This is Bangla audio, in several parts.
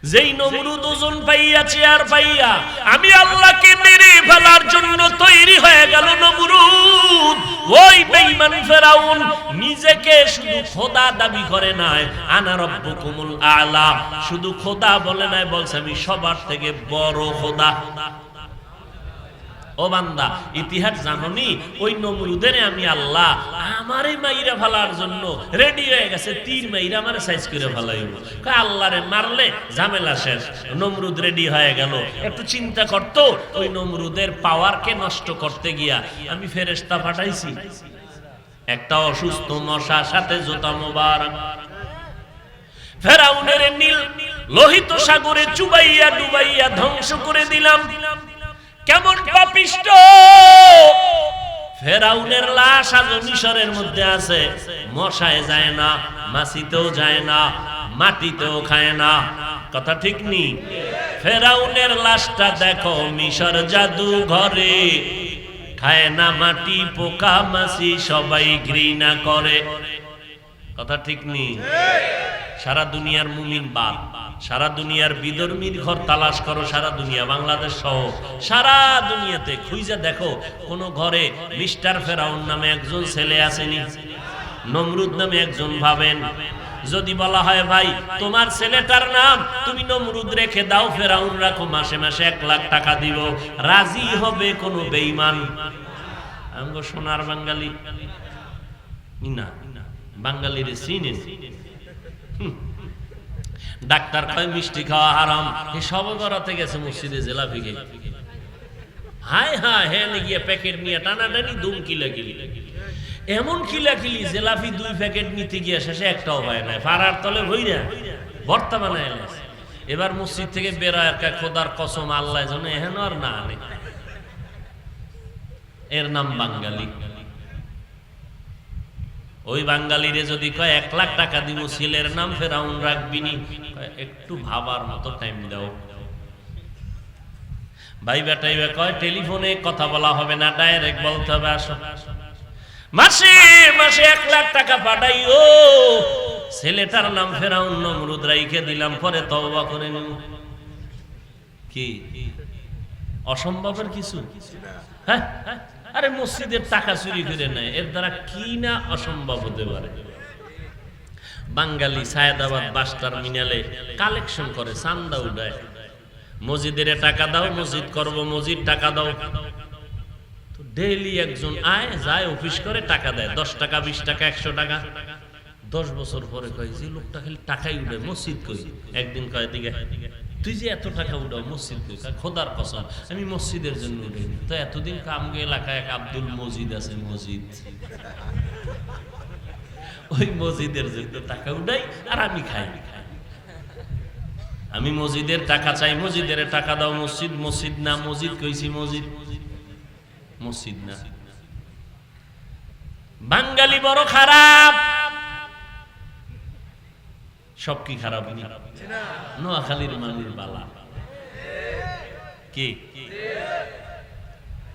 যেই নমরুদ ওজন পাইয়া চেয়ার পাইয়া আমি আল্লাহকে মেরে ফেলার জন্য তৈরি হয়ে গেল নমরুদ, ওই বেঈমান ফেরাউন নিজেকে শুধু খোদা দাবি করে নাই, আনা রব্বুকুমুল আলা, শুধু খোদা বলে নাই, বলছে আমি সবার থেকে বড় খোদা। ও বান্দা, ইতিহাস জানোনি? ওই নমরুদের আমি আল্লাহ আমারে মাইরা ফেলার জন্য রেডি হয়ে গেছে, তীর মাইরা আমারে সাইজ করে ফেলাইব। আল্লাহরে মারলে ঝামেলা শেষ। নমরুদ রেডি হয়ে গেল। একটু চিন্তা করতো, ওই নমরুদের পাওয়ারকে নষ্ট করতে গিয়া আমি ফেরেশতা পাঠাইছি, একটা অসুস্থ মশা সাথে জোতা মোবারক ফেরাউনের নীল লোহিত সাগরে চুবাইয়া ডুবাইয়া ধ্বংস করে দিলাম। কেমন পাপিষ্ট! ফেরাউনের লাশ আজ মিশরের মধ্যে আছে, মশায় যায় না, মাছিতেও যায় না, মাটিতেও খায় না। কথা ঠিক নি? ফেরাউনের লাশটা দেখো মিশর জাদু ঘরে, খায় না মাটি, পোকা মাছি সবাই ঘৃণা করে। কথা ঠিক নি? সারা দুনিয়ার মুমিন বাদ, সারা দুনিয়ার বিধর্মীর ঘর তালাশ করো, সারা দুনিয়া, বাংলাদেশ সহ সারা দুনিয়াতে খুঁজে দেখো, কোন ঘরে মিস্টার ফেরাউন নামে একজন ছেলে আসেনি, নমরুদ নামে একজন ভাবেন। যদি বলা হয় ভাই তোমার ছেলেটার নাম তুমি নমরুদ রেখে দাও, ফেরাউন রাখো, মাসে মাসে 1 লাখ টাকা দিব, রাজি হবে কোন বেঈমান? আমগো সোনার বাঙালি না, বাঙালির চিনে। ডাক্তার কয় মিষ্টি খাওয়া হারাম, এই সবে বরাতে গেছে মসজিদে জিলাপি খেয়ে, হায় হায় হ্যাঁ গিয়ে প্যাকেট নিয়ে টানাটানি দুম কিলাকিলি, এমন কিলাকিলি জিলাপি 2 প্যাকেট নিতে গিয়ে শেষে একটাও হয় না, পাড়ার তলে ভইরা ভর্তা বানায়। এবার মসজিদ থেকে বেরোয় আর খোদার কসম আল্লাহ যেন এহেন আর না আনে। এর নাম বাঙালি। ওই বাঙালিরে যদি কয় 1 লাখ টাকা দিব ছেলের নাম ফেরাউন রাখবি নি, একটু ভাবার মতো টাইম দাও। ভাই বেটাই কয় টেলিফোনে কথা বলা হবে না, ডাইরেক্ট বলতে হবে আসো। মাসে মাসে 1 লাখ টাকা পাঠাইও, ছেলেটার নাম ফেরাউন নমরুদ রাইখে দিলাম, পরে তওবা করে নিব। কি অসম্ভবের কিছু? হ্যাঁ, আরে মসজিদের টাকা চুরি করে নেয়, এর দ্বারা কি না অসম্ভব হতে পারে। বাঙালি সায়েদাবাদ বাস টার্মিনালে কালেকশন করে, চান্দা উঠায়, মসজিদের টাকা দাও, মসজিদ করব, মসজিদ টাকা দাও। তো ডেইলি একজন আয় যায়, অফিস করে, টাকা দেয়, 10 টাকা 20 টাকা 100 টাকা। 10 বছর পরে কয় যে লোকটা খালি টাকাই উঠে, মসজিদ কই? একদিন কয় দিকে তুই যে এত টাকা উঠাও মসজিদ কই? খোদার কসম আমি মসজিদের জন্য উঠাইনি। তো এতদিন কামগে এলাকায় এক আব্দুল মজিদ আছে, মসজিদ, ওই মসজিদের জন্য টাকা উঠাই আর আমি খাই। আমি মসজিদের টাকা চাই, মসজিদের টাকা দাও, মসজিদ মসজিদ না, মসজিদ কইছি মসজিদ, মসজিদ না। বাঙালি বড় খারাপ। সব কি খারাপ? নোয়াখালীর মানুষ বালা। কি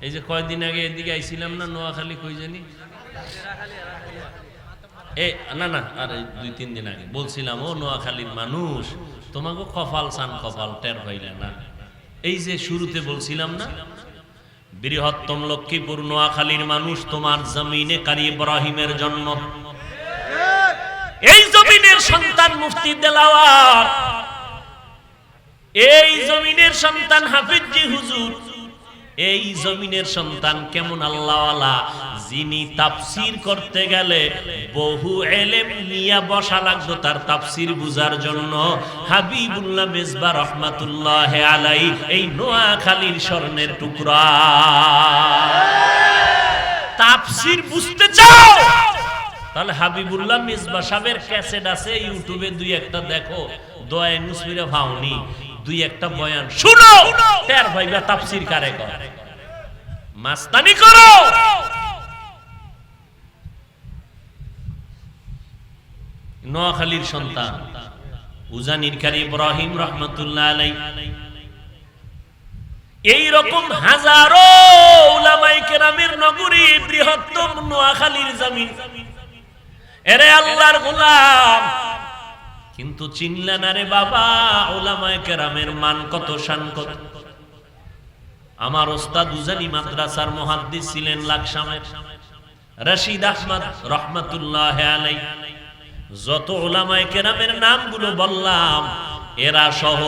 এই যে কয়দিন আগে এদিকে আইছিলাম না, নোয়াখালী কই জানি, না না আরে 2-3 দিন আগে বলছিলাম, ও নোয়াখালীর মানুষ তোমাকে কপাল চান, কপাল টের হইলে না। এই যে শুরুতে বলছিলাম না, বৃহত্তম লক্ষ্মীপুর নোয়াখালীর মানুষ, তোমার জমিনে কারি ইব্রাহিমের জন্ম, এই জমিনের সন্তান মুফতি দেলাওয়ার, এই জমিনের সন্তান হাফিজি হুজুর, এই জমিনের সন্তান কেমন আল্লাহওয়ালা, যিনি তাফসীর করতে গেলে বহু ইলম নিয়ে বসা লাগতো তার তাফসীর বুঝার জন্য। হাবিবুল্লাহ মেজবা রহমাতুল্লাহ আলাইহি এই নোয়াখালীর স্বর্ণের টুকরা। তাফসীর বুঝতে চাও তাহলে হাবিবুল্লাহ মেজবা সাহেবের ক্যাসেট আছে ইউটিউবে, 2-1টা দেখো, দোয়া নুসবিরা ভাউনি, 2-1টা বয়ান শুনো, টের ভাইবা তাফসীর কারে কয়। মাস্তানি করো, নোয়াখালীর সন্তান উজানির কারি ইব্রাহিম রহমাতুল্লাহ আলাইহি, এই রকম হাজারো উলামায়ে কেরামের নগরী বৃহত্তম নোয়াখালীর জমিন। এরে আল্লাহর গোলাম, কিন্তু চিনলে না রে বাবা উলামায়ে কেরামের মান কত, শান কত। আমার ওস্তাদ উজানি মাদ্রাসার মুহাদ্দিস ছিলেন লাকসামের রশিদ আহমদ রহমাতুল্লাহ আলাইহি। যত উলামায়ে কেরামের নামগুলো বললাম এরা সহ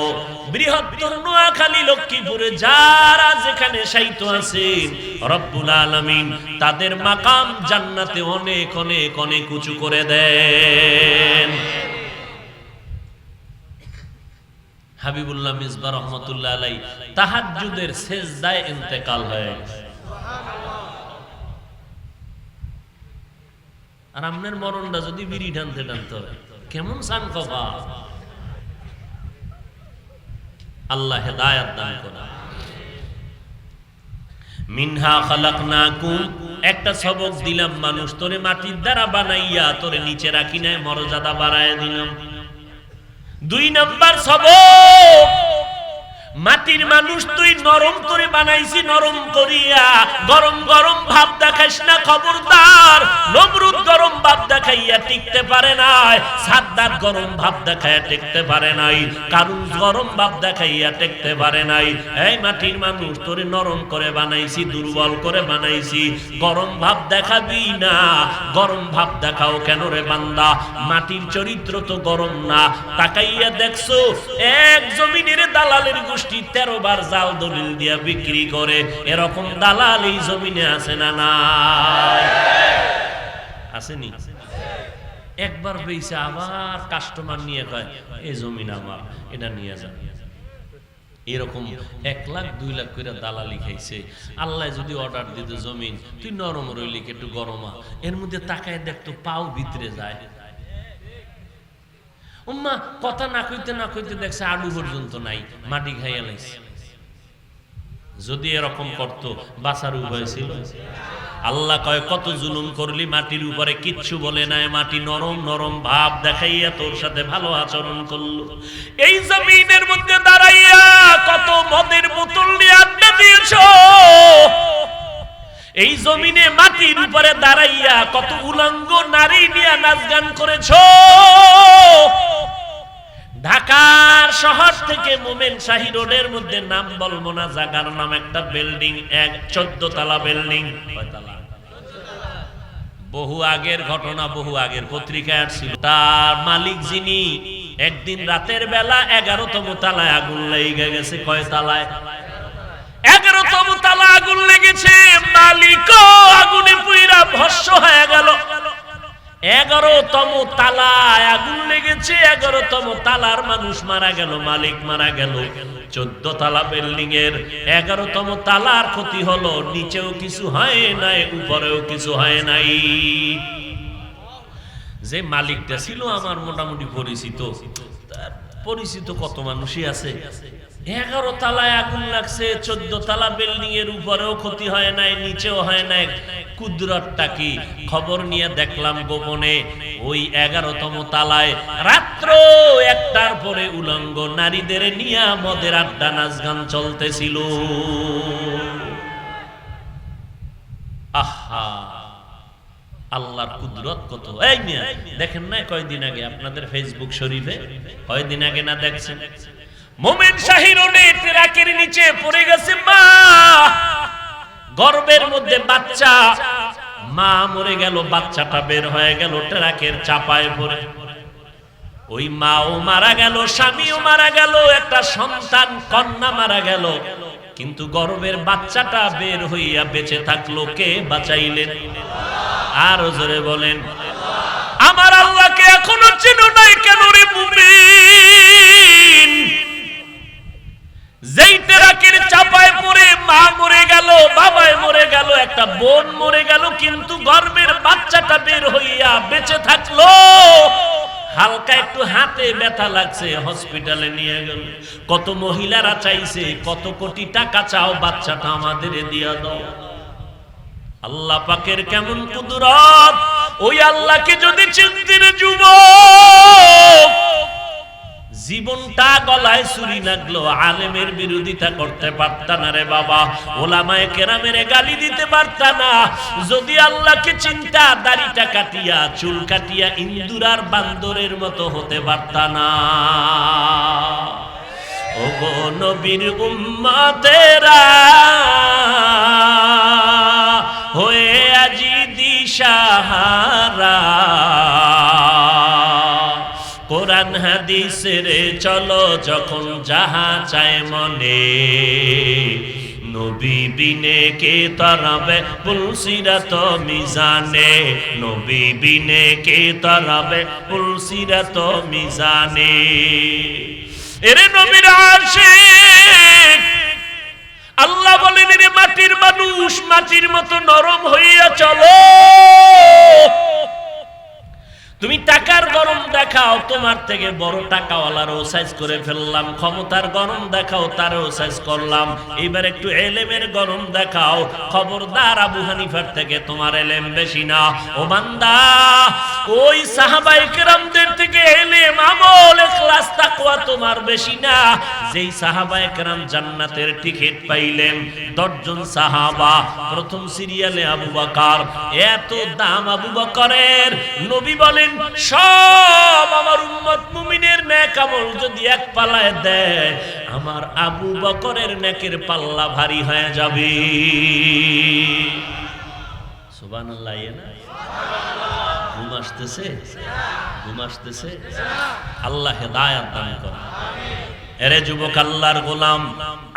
বৃহত্তর নোয়াখালী লক্ষ্মীপুরে যারা যেখানে শায়িত আছেন রব্বুল আলামিন তাদের মাকাম জান্নাতে অনেক অনেক অনেক উঁচু করে দেন। হাবিবুল্লাহ মিসবাহ রহমাতুল্লাহ আলাইহি তাহাজ্জুদের সেজদায় ইন্তেকাল হয়ে গেছে। আর আমনের মরণটা যদি বিড়ি টানতে টানতে হয় কেমন সান কবা। আল্লাহ হেদায়েত দান করেন। মিনহা খালাকনাকুম, একটা সবক দিলাম মানুষ তোরে মাটির দ্বারা বানাইয়া তোরে নিচে রাখি নাই, মর্যাদা বাড়ায় দিলাম। 2 নাম্বার সবক, মাটির মানুষ তুই নরম করে বানাইছি, নরম করিয়া গরম গরম ভাব দেখাইস না, খবরদার। নমরুদ গরম ভাব দেখাইয়া টিকতে পারে নাই, সাদ্দাত গরম ভাব দেখাইয়া টিকতে পারে নাই, কারুন গরম ভাব দেখাইয়া টিকতে পারে নাই। এই মাটির মানুষ তোরে নরম করে বানাইছি, দুর্বল করে বানাইছি, গরম ভাব দেখাবি না। গরম ভাব দেখাও কেন রে বান্দা? মাটির চরিত্র তো গরম না। তাকাইয়া দেখছো এক জমিনের দালালের গোষ্ঠী 13 বার জাল দলিল দিয়া বিক্রি করে, এরকম দালাল এই জমিনে আছে না নাই? আসেনি? একবার বেইছে আবার কাস্টমার নিয়ে কয় এই জমিন আমার, এটা নিয়ে যান। এরকম 1 লাখ 2 লাখ করে দালালি খাইছে। আল্লাহ যদি অর্ডার দিত জমিন তুই নরম রইলি একটু গরমা, এর মধ্যে তাকায় দেখতো পাও ভিতরে যায়। উম্মা কথা না কইতে না কইতে দেখছে আলু পর্যন্ত নাই, মাটি খাইয়া লাইছে। যদি এরকম করতো বাঁচার উপায় ছিল? আল্লাহ কয় কত জুলুম করলি মাটির উপরে, কিচ্ছু বলে নাই। মাটি নরম নরম ভাব দেখাইয়া তোর সাথে ভালো আচরণ করলো। এই জমিনের মধ্যে দাঁড়াইয়া কত মদের বোতল নিয়ে আড্ডা দিয়েছো। এই জমিনে মাটির উপরে দাঁড়াইয়া কত উলঙ্গ নারী নিয়ে নাচ গান করেছো। ঢাকার শহর থেকে মোমেন শাহী রোডের মধ্যে নাম বলবো না, জায়গার নাম একটা বিল্ডিং, 14 তলা বিল্ডিং। বহু আগের ঘটনা, বহু আগের পত্রিকায় আসছিল। তার মালিক যিনি, একদিন রাতের বেলা 11তম তলায় আগুন লেগে গেছে। কয় তলায়? 11তম তলা আগুন লেগেছে। মালিকও আগুনে পুইরা ভস্ম হয়ে গেল। 11তম তালায় আগুন লেগেছে, 11তম তালার মানুষ মারা গেল, মালিক মারা গেল। 14 তলা বিল্ডিং এর 11তম তালার ক্ষতি হলো, নিচেও কিছু হয় নাই, উপরেও কিছু হয় নাই। যে মালিকটা ছিল আমার মোটামুটি পরিচিত, পরিচিত কত মানুষই আছে। 11 তলায় আগুন লাগছে, 14 তলা বিল্ডিং এর উপরেও ক্ষতি হয় নাই, নিচেও হয় নাই। কুদরতটা কি? খবর নিয়ে দেখলাম গোপনে ওই 11তম তালায় রাত্র 1টার পরে উলঙ্গ নারীদের নিয়ে মদের আড্ডা নাচ গান চলতেছিল। আহা, আল্লাহর কুদরত কত! এই মিয়া দেখেন না কয়দিন আগে আপনাদের ফেসবুক শরীফে, কয়দিন আগে না দেখছেন মোমেন শাহী রোডে ট্রাকের নিচে পড়ে গেছে মা, গর্ভের মধ্যে বাচ্চা, মা মরে গেল, বাচ্চাটা বের হয়ে গেল ট্রাকের চাপায় পড়ে। ওই মাও মারা গেল, স্বামীও মারা গেল, একটা সন্তান কন্যা মারা গেল, কিন্তু গর্ভের বাচ্চাটা বের হইয়া বেঁচে থাকলো। কে বাঁচাইলেন? আরো জোরে বলেন। আমার আল্লাহকে এখনো চিনো নাই কেন রে মুমিন? যেই ট্রাকের চাপায় পড়ে মা মরে গেল, বাবায় মরে গেল, একটা বোন মরে গেল, কিন্তু গর্ভের বাচ্চাটা বের হইয়া বেঁচে থাকলো। হালকা একটু হাতে ব্যথা লাগছে, হসপিটালে নিয়ে গেল। কত মহিলারা চাইছে, কত কোটি টাকা চাও, বাচ্চাটা আমাদের দিয়া দাও। আল্লাহ পাকের কেমন কুদরত! ওই আল্লাহকে যদি চিনতেন যুবক, জীবনটা গলায় ছুরি লাগলো, আলেমের বিরোধিতা করতে পারতা না রে বাবা, ওলামায়ে কেরামের গালি দিতে পারতা না। যদি আল্লাহকে চিন্তা, দাড়িটা কাটিয়া চুল কাটিয়া ইন্দুরার বান্দরের মতো হতে পারতা না। ওগো নবীর উম্মতেরা হয়ে আজি দিশাহারা, কোরআন হাদিসের চলো যখন যাহা চায় মনে, নবী বিনে কে তরাবে পুলসিরাত মিজানে, নবী বিনে কে তরাবে পুলসিরাত মিজানে। এরে নবীর আশিক, আল্লাহ বলেন রে মাটির মানুষ, মাটির মতো নরম হইয়া চলো। তুমি টাকার গরম দেখাও, তোমার থেকে বড় টাকাওয়ালারও সাইজ করে ফেললাম। ক্ষমতার গরম দেখাও, তারও সাইজ করলাম। এবার একটু এলেমের গরম দেখাও, খবরদার আবু হানিফার থেকে তোমার এলেম বেশি না। ও বান্দা, ওই সাহাবায়ে কেরামদের থেকে এলেম, আমল, ইখলাস, তাকওয়া তোমার বেশি না। যেই সাহাবায়ে কেরাম জান্নাতের টিকিট পাইলেন 10 জন সাহাবা, প্রথম সিরিয়ালে আবু বকর। এত দাম আবু বকরের, নবী বলেন সব আমার উম্মত মুমিনের নেক আমল যদি এক পাল্লায় দেয়, আমার আবু বকরের নেকের পাল্লা ভারী হয়ে যাবে। সুবহানাল্লাহ। ঘুম আসতেছে, ঘুম আসতেছে। আল্লাহ হেদায়েত দান করুন। এরে যুবক, আল্লাহর গোলাম,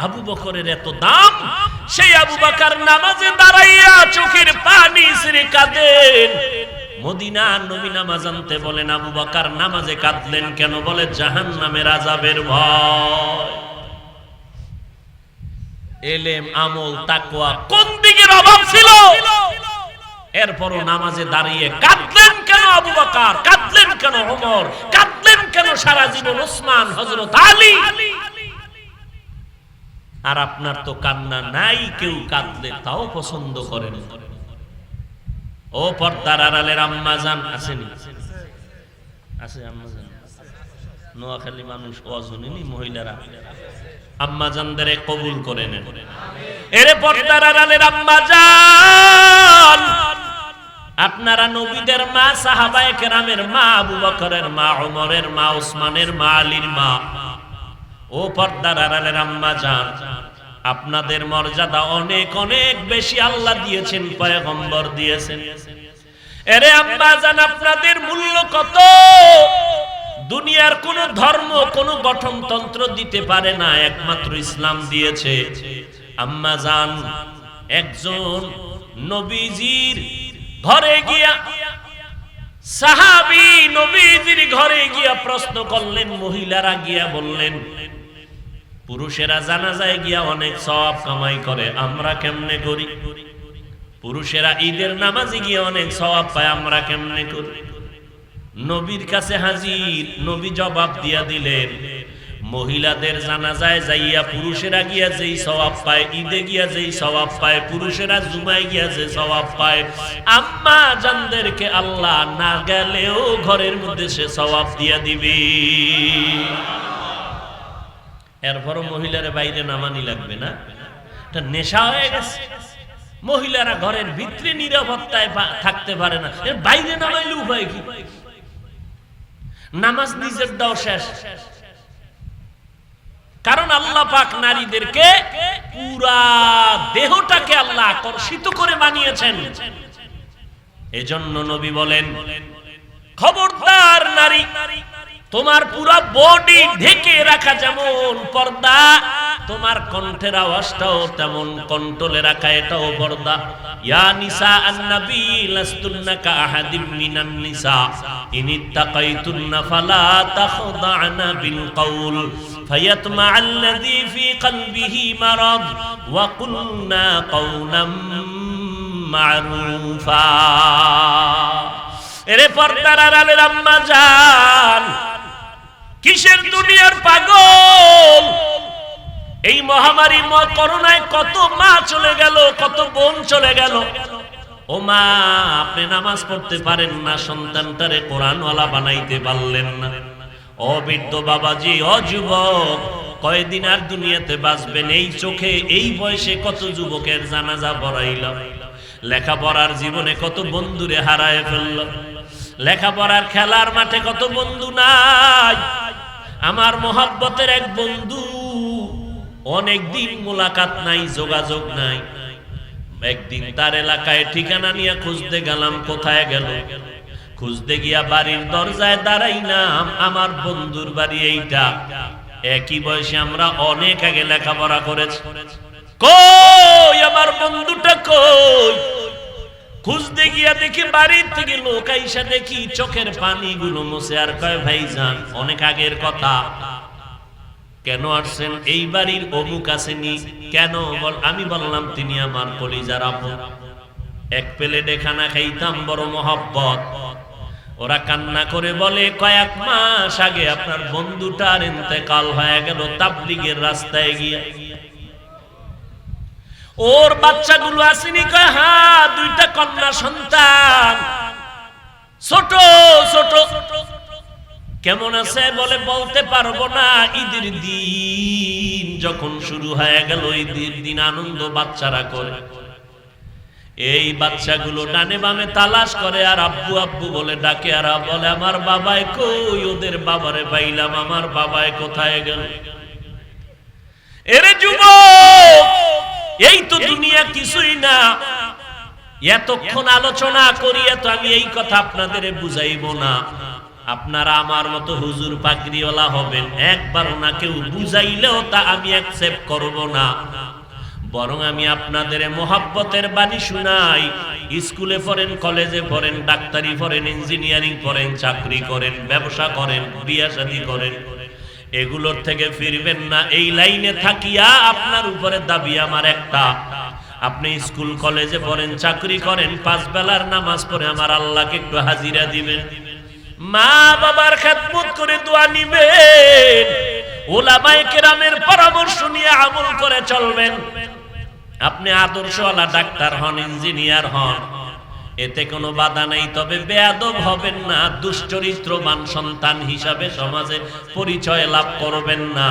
আবু বকরের এত দাম, সেই আবু বকর নামাজে দাঁড়াইয়া চোখের পানি ছেড়ে কাঁদেন। মদিনার নবী নামাজ আনতে বলেন, আবু বকর নামাজে কাঁদলেন কেন? বলে জাহান্নামের আযাবের ভয়। এলেম, আমল, তাকওয়া কোন দিকের অভাব ছিল? এরপরও নামাজে দাঁড়িয়ে কাঁদলেন কেন আবু বকর? কাঁদলেন কেন ওমর? কাঁদলেন কেন সারা জীবন ওসমান, হযরত আলী? আর আপনার তো কান্না নাই, কেউ কাঁদলে তাও পছন্দ করেন। ও পর্দার আড়ালের আম্মা জান আসেনি? আছে আম্মা জান? নোয়াখালী মানুষ অজনী মহিলারা আম্মা জানদের কবুল করে নেন। এরে পর্দার আড়ালের আম্মা জান, আপনারা নবীদের মা, সাহাবায়ে কেরামের মা, আবু বকরের মা, ওমরের মা, ওসমানের মা, আলীর মা। ও পর্দার আড়ালের আম্মা জান, আপনাদের মর্যাদা অনেক অনেক বেশি আল্লাহ দিয়েছেন, পয়গম্বর দিয়েছেন। এরে আম্মা জান, আপনাদের মূল্য কত? দুনিয়ার কোন ধর্ম, কোন গঠনতন্ত্র দিতে পারে না, একমাত্র ইসলাম দিয়েছে। আম্মা জান, একজন নবীজির ঘরে গিয়া, সাহাবী নবীজির ঘরে গিয়া প্রশ্ন করলেন। মহিলারা গিয়া বললেন, পুরুষেরা জানাজায় গিয়া অনেক সওয়াব কামাই করে, আমরা কেমনে করি? পুরুষেরা ঈদের নামাজে গিয়া অনেক সওয়াব পায়, আমরা কেমনে করি? নবীর কাছে হাজির। নবী জবাব দিয়া দিলেন, মহিলাদের জানাজায় যাইয়া পুরুষেরা গিয়া যেই সওয়াব পায়, ঈদে গিয়া যেই সওয়াব পায়, পুরুষেরা জুমায় গিয়া যে সওয়াব পায়, আম্মা জানদেরকে আল্লাহ না গেলেও ঘরের মধ্যে সে সওয়াব দিয়া দিবে। এরপরও মহিলারা বাইরে নামানি লাগবে না? এটা নেশা হয়ে গেছে। মহিলারা ঘরের ভিতরে নিরাপত্তায় থাকতে পারে না, এর বাইরে নামাইলে উপায় কি? নামাজ নিজের দাও শেষ। কারণ আল্লাহ পাক নারীদেরকে পুরা দেহটাকে আল্লাহ আকর্ষিত করে বানিয়েছেন। এজন্য নবী বলেন, খবরদার নারী, তোমার পুরা বডি ঢেকে রাখা যেমন পর্দা, তোমার কণ্ঠের আওয়াজটাও তেমন কন্ট্রোলে রাখা, এটাও পর্দা। ইয়া নিসা আন-নবী লাস্তুন্না কাআহাদিম মিনান নিসা ইনিত্তাকাইতুন্না ফালা তাখদা'না বিল কওল ফায়াতমা'আল্লাযী ফী কলবিহি মারাদ ওয়া কুলনা কওলাম মা'রুফা। এরে পর্দার আড়ালের আম্মা জান, কিসের দুনিয়ার পাগল? এই মহামারী করোনায় কত মা চলে গেল, কত বোন চলে গেল। ও মা, আপনি নামাজ পড়তে পারেন না, সন্তানটারে কোরআনওয়ালা বানাইতে পারলেন না। ও বৃদ্ধ বাবাজি, ও যুবক, কয়দিন আর দুনিয়াতে বাঁচবেন? এই চোখে এই বয়সে কত যুবকের জানাজা পড়াইলাম, লেখাপড়ার জীবনে কত বন্ধুরে হারায় ফেলল, লেখাপড়ার খেলার মাঠে কত বন্ধু নাই। আমার মোহাব্বতের এক বন্ধু, অনেকদিন মোলাকাত নাই, যোগাযোগ নাই। একদিন তার এলাকায় ঠিকানা নিয়ে খুঁজতে গেলাম, কোথায় গেল? খুঁজতে গিয়া বাড়ির দরজায় দাঁড়াই না, আমার বন্ধুর বাড়ি এইটা, একই বয়সে আমরা অনেক আগে লেখাপড়া করেছি। কই আমার বন্ধুটা কই? খুঁজতে গিয়া দেখি বাড়ির থেকে লোক আইসা, দেখি চোখের পানিগুলো মুছে আর কয়, ভাইজান অনেক আগের কথা, কেন আসছেন? এই বাড়ির অমুক আসেনি কেন? আমি বললাম তিনি আমার কলিজার আপন, এক প্লেটে খানা খাইতাম, বড় মহব্বত। ওরা কান্না করে বলে, কয়েক মাস আগে আপনার বন্ধুটার ইন্তেকাল হয়ে গেল তাবলীগের রাস্তায় গিয়ে। ওর বাচ্চাগুলো আসেনি? কয় হ্যাঁ, দুইটা কন্যা সন্তান, ছোট ছোট। কেমন আছে বলে, বলতে পারবো না। ঈদের দিন যখন শুরু হয়ে গেল, ঈদের দিন আনন্দ বাচ্চারা করে। এই বাচ্চাগুলো ডানে বামে তালাশ করে আর আব্বু আব্বু বলে ডাকে, আর বলে আমার বাবাই কই? ওদের বাবারে পাইলাম, আমার বাবাই কোথায় গেল? এরে যুবক, এই তো দুনিয়া কিছুই না। এতক্ষণ আলোচনা করিয়া তো আমি এই কথা আপনাদের বুঝাইব না। আপনারা আমার মতো হুজুর পাগড়িওয়ালা হবেন, একবারও না কেউ বুঝাইলেও তা আমি অ্যাকসেপ্ট করব না। বরং আমি আপনাদের মোহাব্বতের বাণী শুনাই। স্কুলে পড়েন, কলেজে পড়েন, ডাক্তারি পড়েন, ইঞ্জিনিয়ারিং পড়েন, চাকরি করেন, ব্যবসা করেন, বিয়ে শাদী করেন, এগুলোর থেকে ফিরবেন না। এই লাইনে থাকিয়া আপনার উপরে দাবি আমার একটা, আপনি স্কুল কলেজে পড়েন, চাকরি করেন, 5 বেলার নামাজ পড়ে আমার আল্লাহকে একটু হাজিরা দিবেন, মা বাবার খেদমত করে দোয়া নিবেন, উলামায়ে কেরামের পরামর্শ নিয়ে আমল করে চলবেন। আপনি আদর্শওয়ালা ডাক্তার হন, ইঞ্জিনিয়ার হন, এতে কোনো বাধা নেই। তবে বেয়াদব হবেন না, দুশ্চরিত্রবান সন্তান হিসাবে সমাজে পরিচয় লাভ করবেন না।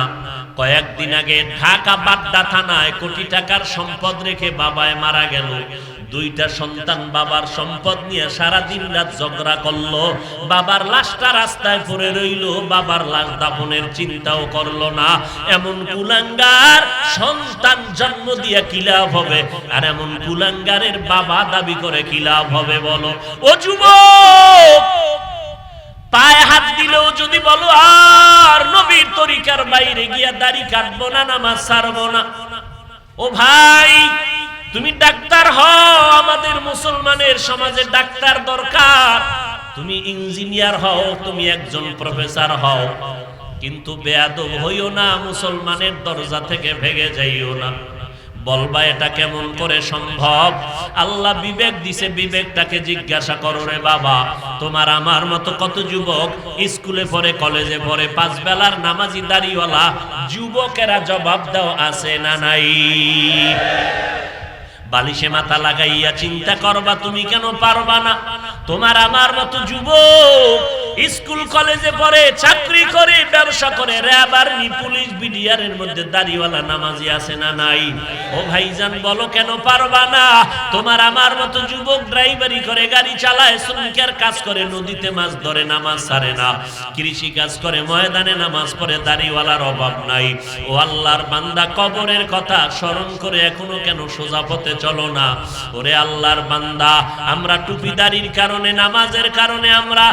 কয়েকদিন আগে ঢাকা বাড্ডা থানায় কোটি টাকার সম্পদ রেখে বাবায় মারা গেল। 2টা সন্তান বাবার সম্পদ নিয়ে সারা দিন রাত ঝগড়া করলো। বাবার লাশটা রাস্তায় পড়ে রইল, বাবার লাশ দাফনের চিন্তাও করলো না। এমন কুলাঙ্গার সন্তান জন্ম দিয়ে কি লাভ হবে? আর এমন কুলাঙ্গারের বাবা দাবি করে কি লাভ হবে বলো? ও যুবক, পায়ে হাত দিলেও যদি বলো আর নবীর তরিকার বাইরে গিয়া দাড়ি কাটবো না, নামাজ ছাড়বো না, ও ভাই তুমি ডাক্তার হও, আমাদের মুসলমানের সমাজে ডাক্তার দরকার। তুমি ইঞ্জিনিয়ার হও, তুমি একজন প্রফেসর হও, কিন্তু বেয়াদব হইও না, মুসলমানের দরজা থেকে ভেগে যাইও না। বলবা এটা কেমন করে সম্ভব? আল্লাহ বিবেক দিছে, বিবেকটাকে জিজ্ঞাসা করো রে বাবা। তোমার আমার মতো কত যুবক স্কুলে পড়ে, কলেজে পড়ে, 5 বেলার নামাজি দাড়িওয়ালা যুবকেরা, জবাব দাও আছে না নাই? বালিশে মাথা লাগাইয়া চিন্তা করবা, তুমি কেন পারবা না? তোমার আমার মতো যুবক স্কুল কলেজে পড়ে, চাকরি করে, ব্যবসা করে, র‍্যাব, আর্মি, পুলিশ, বিডিআরের মধ্যে দাড়িওয়ালা নামাজি আছে না নাই? ও ভাইজান বলো কেন পারবা না? তোমার আমার মতো যুবক ড্রাইভারি করে, গাড়ি চালায়, শ্রমিকের কাজ করে, নদীতে মাছ ধরে, নামাজ ছাড়ে না, কৃষি কাজ করে, ময়দানে নামাজ পড়ে, দাড়িওয়ালার অভাব নাই। ও আল্লাহর বান্দা, কবরের কথা স্মরণ করে এখনো কেন সোজা পথে চলো না? ওরে আল্লাহর বান্দা, আমরা টুপিদারির কারণে, নামাজের কারণে আমরা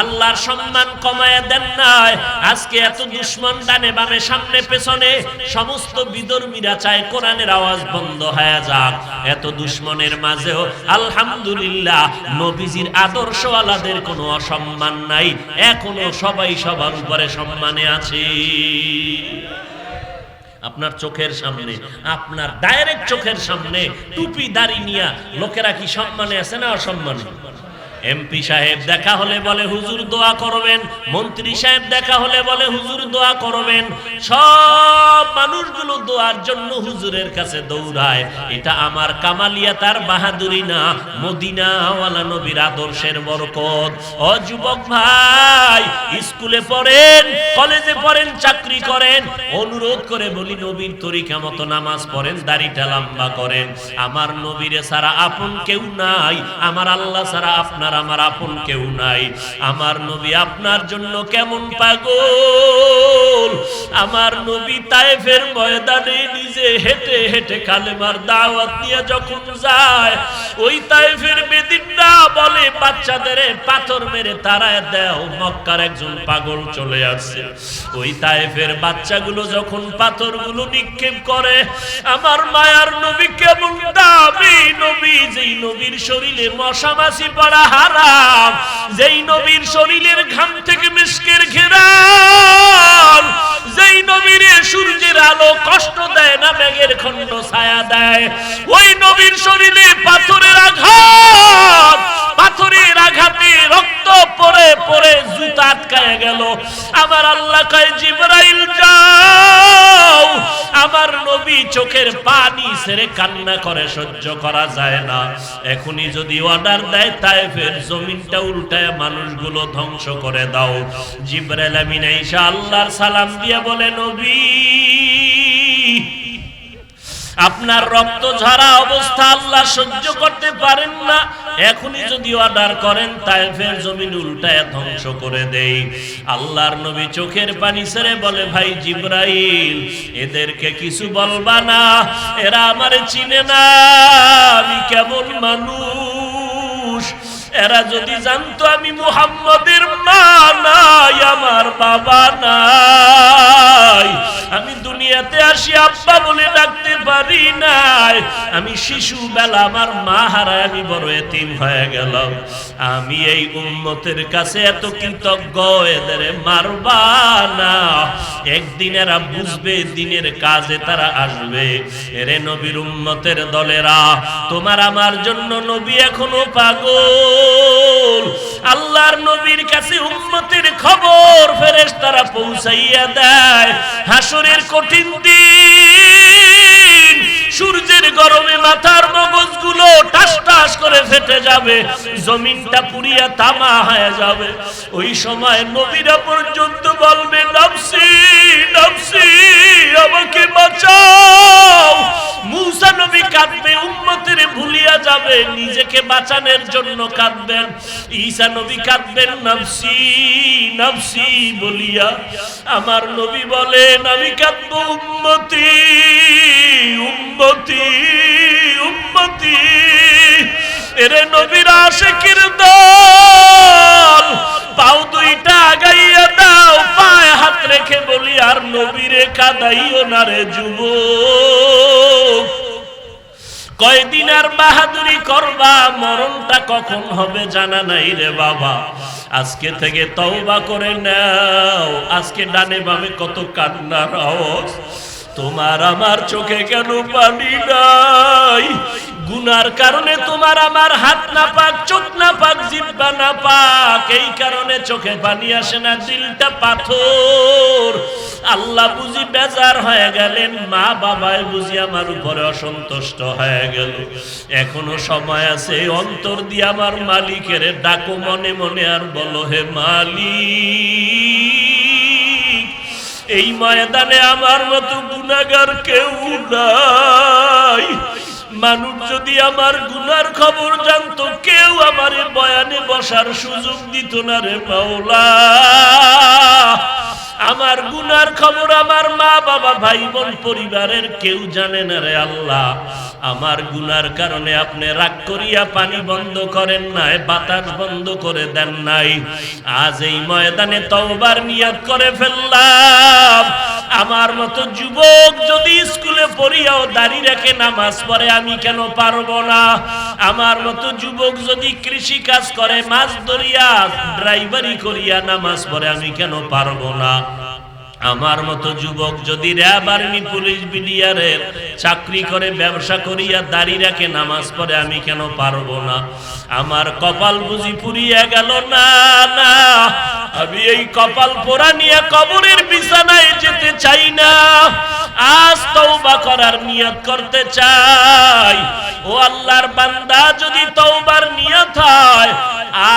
আল্লাহর সম্মান কমায়া দেন নাই। আজকে এত দুশমন ডানে বামে, সামনে পেছনে, সমস্ত বিধর্মীরা চায় কোরআনের আওয়াজ বন্ধ হয়ে যাক। এত দুশমনের মাঝেও আলহামদুলিল্লাহ নবীজির আদর্শওয়ালাদের কোনো অসম্মান নাই, এখনো সবাই সবার উপরে সম্মানে আছে। আপনার চোখের সামনে, আপনার ডাইরেক্ট চোখের সামনে টুপি দাড়ি নিয়া লোকেরা কি সম্মানে আছে না অসম্মানে? এমপি সাহেব দেখা হলে বলে হুজুর দোয়া করবেন, মন্ত্রী সাহেব দেখা হলে বলে হুজুর দোয়া করবেন, সব মানুষগুলো দোয়ার জন্য হুজুরের কাছে দৌড়ায়। এটা আমার কামালিয়া তার বাহাদুরি না, মদিনা ওয়ালা নবীর আদর্শের বরকত। ও যুবক ভাই, স্কুলে পড়েন, কলেজে পড়েন, চাকরি করেন, অনুরোধ করে বলি নবীর তরিকা মতো নামাজ পড়েন, দাড়িটা লম্বা করেন। আমার নবীরে ছাড়া আপন কেউ নাই, আমার আল্লাহ ছাড়া আপনার আমার আপন কেউ নাই। আমার নবী আপনার জন্য কেমন পাগল। আমার নবী তায়েফের ময়দানে নিজে হেঁটে হেঁটে কালেমার দাওয়াত নিয়ে যখন যায়, ওই তায়েফের বেদিনরা বলে বাচ্চাদের পাথর মেরে তাড়ায় দাও, মক্কার একজন পাগল চলে আসছে। ওই তায়েফের বাচ্চাগুলো যখন পাথরগুলো নিক্ষেপ করে, আমার মায়ার নবী কেমন দামি নবী, যেই নবীর শরীরে মশা মাছি পড়া হারাম, যেই নবীর শরীরের ঘাম থেকে মিশকের ঘেরান, যেই নবীর সূর্যের আলো কষ্ট দেয় না, মেঘের খণ্ড ছায়া দেয়, ওই নবীর শরীরে পাথরের আঘাত, পাথরের আঘাতে রক্ত পড়ে পড়ে জুতা আটকায় গেল। আমার আল্লাহ কয় জিবরাইল যাও। আমার নবী চোখের পানি ছেড়ে কান্না করে, সহ্য করা যায় না। এখনই যদি অর্ডার দেয় তায়েফের জমিনটা উল্টায় মানুষগুলো ধ্বংস করে দাও। জিবরাইল আমিন আয়েশা আল্লাহর সালাম দিয়ে বলে, নবী আপনার রক্ত ঝরা অবস্থা আল্লাহ সহ্য করতে পারেন না, এখনই যদি অর্ডার করেন তায়েফের জমিন উল্টায় ধ্বংস করে দেই। আল্লাহর নবী চোখের পানি ছেড়ে বলে, ভাই জিবরাইল এদেরকে কিছু বলবা না, এরা আমারে চিনে না, আমি কেমন মানুষ। এরা যদি জানতো আমি মুহাম্মদের মা নাই, আমার বাবা নাই, আমি দুনিয়াতে আসি আব্বা বলে ডাকতে পারি নাই, আমি শিশু বেলা আমার মা হারায় আমি বড় এতিম হয়ে গেলাম, আমি এই উম্মতের কাছে এত কৃতজ্ঞ, এদের মারবা না, একদিন এরা বুঝবে, দিনের কাজে তারা আসবে। এরে নবীর উম্মতের দলেরা, তোমার আমার জন্য নবী এখনো পাগল। আল্লাহর নবীর কাছে উম্মতের খবর ফেরেশতারা পৌঁছাইয়া দেয়। হাসরের কঠিন দিন, সূর্যের গরমে মাথার মগজগুলো টাস টাস করে ফেটে যাবে, জমিনটা পুড়িয়া তামা হয়ে যাবে। ওই সময় নবীরা পর্যন্ত বলবে, নফসি নফসি, আমাকে বাঁচাও। মুসা নবী কাঁদবে, উম্মতের ভুলিয়া যাবে, নিজেকে বাঁচানোর জন্য কাঁদবেন। ঈসা নবী কাঁদবেন নফসি নফসি বলিয়া। আমার নবী বলেন, আমি কাঁদবো উম্মতি উম্মতি উম্মতি। এরে নবীর আশিকের দল, পাও দুইটা আগাইয়া দাও, পায়ে হাত রেখে বলি, আর নবীরে কাঁদাইও না রে যুবক। কয়দিন আর বাহাদুরি করবা, মরণটা কখন হবে জানা নাই রে বাবা। আজকে থেকে তওবা করে নাও। আজকে ডানে বামে কত কান্নার আওয়াজ, তোমার আমার চোখে কেন পানি নাই? গুনার কারণে তোমার আমার হাত না পাক, চোখ না পাক, জিহ্বা না পাক, এই কারণে চোখে পানি আসে না, দিলটা পাথর। আল্লাহ বুঝি বেজার হয়ে গেলেন, মা বাবায় বুঝি আমার উপরে অসন্তুষ্ট হয়ে গেল। এখনো সময় আছে, অন্তর দিয়ে আমার মালিকের ডাকো মনে মনে, আর বলো, হে মালিক, এই ময়দানে আমার মতো গুনাহগার কেউ নাই। মানুষ যদি আমার গুনার খবর জানতো, কেউ আমার বয়ানে বসার সুযোগ দিত না রে মাওলা। আমার গুনার খবর আমার মা বাবা ভাই বোন পরিবারের কেউ জানে না রে আল্লাহ। আমার গুনার কারণে আপনি রাগ করিয়া পানি বন্ধ করেন নাই, বাতাস বন্ধ করে দেন নাই। আজ এই ময়দানে তওবার নিয়ত করে ফেললাম। আমার মতো যুবক যদি স্কুলে পড়িয়াও দাড়ি রেখে নামাজ পড়ে, আমি কেন পারবো না? আমার মতো যুবক যদি কৃষি কাজ করে, মাছ ধরিয়া ড্রাইভারি করিয়া নামাজ পড়ে, আমি কেন পারবো না? আমার মতো যুবক যদি র্যাব আর্মি পুলিশ বিডিআরের চাকরি করে, ব্যবসা করিয়া দাড়ি রাখে, নামাজ পড়ে, আমি কেন পারবো না? আমার কপাল বুঝি পুড়িয়া গেল না? না, আমি এই কপাল পোড়া নিয়ে কবরের বিছানায় যেতে চাই না। করার নিয়ত করতে চাই, ও আল্লাহর বান্দা যদি তওবার নিয়ত হয়,